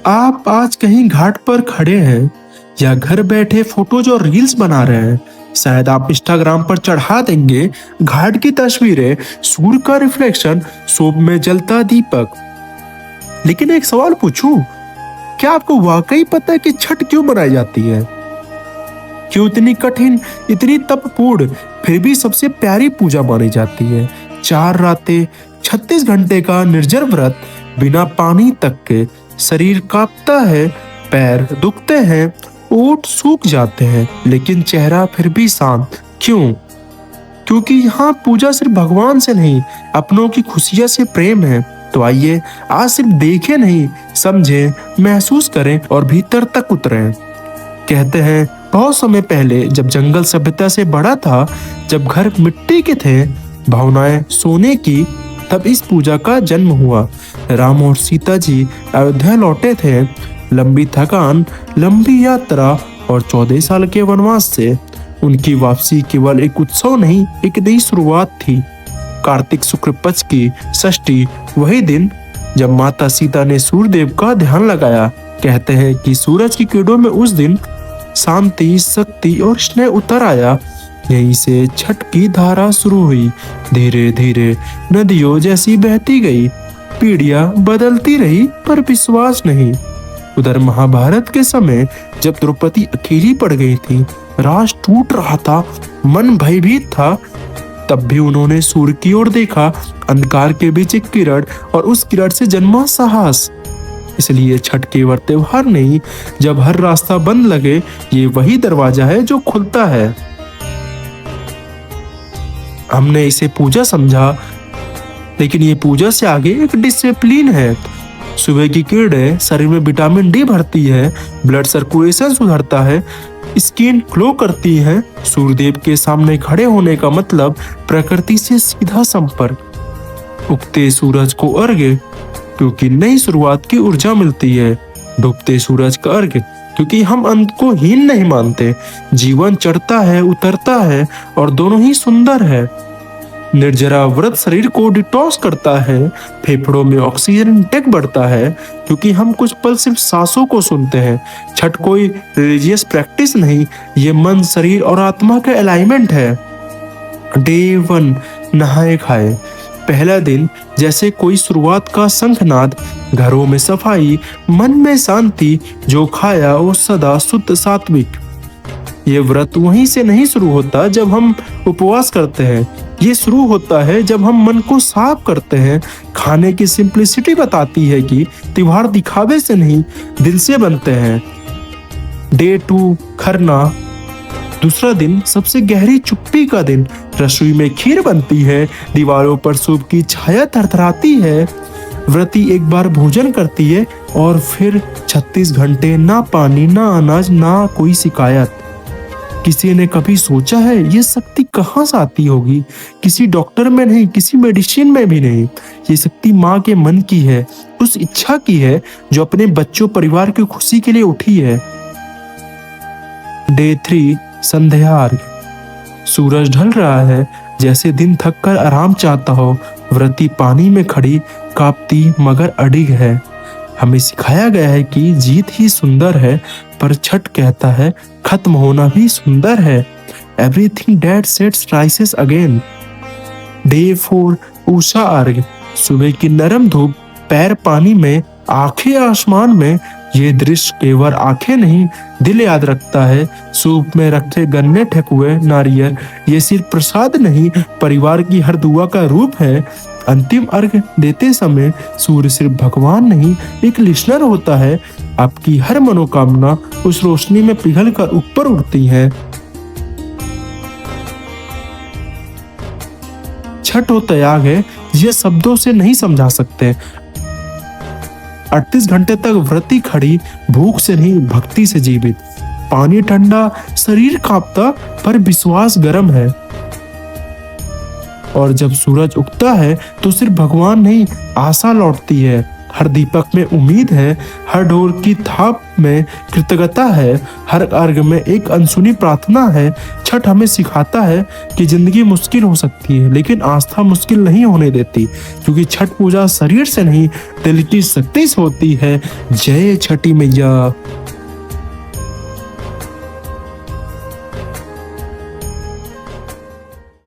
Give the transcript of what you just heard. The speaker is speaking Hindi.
आप आज कहीं घाट पर खड़े हैं या घर बैठे फोटोज और रील्स बना रहे हैं। शायद आप इंस्टाग्राम पर चढ़ा देंगे घाट की तस्वीरें, सूर्य का रिफ्लेक्शन, सुबह में जलता दीपक। लेकिन एक सवाल पूछूं, क्या आपको वाकई पता है कि छठ क्यों मनाई जाती है? क्यों इतनी कठिन, इतनी तपपूर्ण, फिर भी सबसे प्यारी पूजा मानी जाती है? 4 रातें, 36 घंटे का निर्जर व्रत, बिना पानी तक के। शरीर कांपता है, पैर दुखते हैं, ओठ सूख जाते हैं, लेकिन चेहरा फिर भी शांत। क्यों? क्योंकि यहाँ पूजा सिर्फ भगवान से नहीं, अपनों की खुशियां से प्रेम है। तो आइए आज सिर्फ देखें नहीं, समझें, महसूस करें और भीतर तक उतरें। कहते हैं बहुत समय पहले, जब जंगल सभ्यता से बड़ा था, जब घर मिट्टी के थे, भावनाएं सोने की, तब इस पूजा का जन्म हुआ। राम और सीता जी अयोध्या लौटे थे, लंबी थकान, लंबी यात्रा और 14 साल के वनवास से। उनकी वापसी केवल एक उत्सव नहीं, एक नई शुरुआत थी। कार्तिक शुक्ल पक्ष की षष्ठी, वही दिन जब माता सीता ने सूर्यदेव का ध्यान लगाया। कहते हैं कि सूरज की किरणों में उस दिन शांति, शक्ति और स्नेह उतर आया। यहीं से छठ की धारा शुरू हुई। धीरे धीरे नदियों जैसी बहती गई, पीढ़ियां बदलती रही, पर विश्वास नहीं। उधर महाभारत के समय जब द्रौपदी अकेली पड़ गई थी, राज टूट रहा था, मन भयभीत था, तब भी उन्होंने सूर्य की ओर देखा। अंधकार के बीच एक किरण, और उस किरण से जन्मा साहस। इसलिए छठ केवल त्योहार नहीं, जब हर रास्ता बंद लगे, ये वही दरवाजा है जो खुलता है। हमने इसे पूजा समझा, लेकिन ये पूजा से आगे एक डिसिप्लिन है। सुबह की किरणें शरीर में विटामिन डी भरती है, ब्लड सर्कुलेशन सुधरता है, स्किन ग्लो करती है। सूर्यदेव के सामने खड़े होने का मतलब प्रकृति से सीधा संपर्क। उगते सूरज को अर्घ्य, क्योंकि नई शुरुआत की ऊर्जा मिलती है। डूबते सूरज का अर्घ्य, क्योंकि हम अंत को हीन नहीं मानते। जीवन चढ़ता है, उतरता है, और दोनों ही सुंदर है। निर्जरा व्रत शरीर को डिटॉक्स करता है, फेफड़ों में ऑक्सीजन इंटेक बढ़ता है, क्योंकि हम कुछ पल सिर्फ सांसों को सुनते हैं। छठ कोई रिलीजियस प्रैक्टिस नहीं, ये मन, शरीर और आत्मा का अलाइनमेंट है। डे 1, नहाए खाए। पहला दिन जैसे कोई शुरुआत का शंखनाद, घरों में सफाई, मन में शांति, जो खाया वो सदा शुद्ध सात्विक। ये व्रत वहीं से नहीं शुरू होता जब हम उपवास करते हैं, ये शुरू होता है जब हम मन को साफ करते हैं। खाने की सिंप्लिसिटी बताती है कि त्योहार दिखावे से नहीं, दिल से बनते हैं। डे 2, खरना। दूसरा दिन सबसे गहरी चुप्पी का दिन। रसोई में खीर बनती है, दीवारों पर सूप की छाया थरथराती है। व्रती एक बार भोजन करती है और फिर 36 घंटे ना पानी, ना अनाज, ना कोई शिकायत। किसी ने कभी सोचा है ये शक्ति कहाँ से आती होगी? किसी डॉक्टर में नहीं, किसी मेडिसिन में भी नहीं। ये शक्ति माँ के मन की है, उस इच्छा की है जो अपने बच्चों, परिवार की खुशी के लिए उठी है। डे 3, संध्या अर्घ्य। सूरज ढल रहा है, जैसे दिन थक कर आराम चाहता हो। व्रती पानी में खड़ी, कांपती मगर अडिग है। हमें सिखाया गया है कि जीत ही सुंदर है, पर छठ कहता है खत्म होना भी सुंदर है। Everything dead sets राइसेस again. Day 4, Usha अर्घ्य। सुबह की नरम धूप, पैर पानी में, आंखें आसमान में। ये दृश्य केवल आंखें नहीं, दिल याद रखता है। सूप में रखे गन्ने, ठेकुए, नारियल, ये सिर्फ प्रसाद नहीं, परिवार की हर दुआ का रूप है। अंतिम अर्घ देते समय सूर्य सिर्फ भगवान नहीं, एक लिसनर होता है। आपकी हर मनोकामना उस रोशनी में पिघलकर ऊपर उठती है। छठ वो त्याग है, ये शब्दों से नहीं समझा सकते। 38 घंटे तक व्रती खड़ी, भूख से नहीं, भक्ति से जीवित। पानी ठंडा, शरीर कांपता, पर विश्वास गर्म है। और जब सूरज उगता है तो सिर्फ भगवान नहीं, आशा लौटती है। हर दीपक में उम्मीद है, हर ढोल की थाप में कृतज्ञता है, हर अर्घ में एक अनसुनी प्रार्थना है। छठ हमें सिखाता है कि जिंदगी मुश्किल हो सकती है, लेकिन आस्था मुश्किल नहीं होने देती, क्योंकि छठ पूजा शरीर से नहीं दिल की शक्ति से होती है। जय छठी मैया।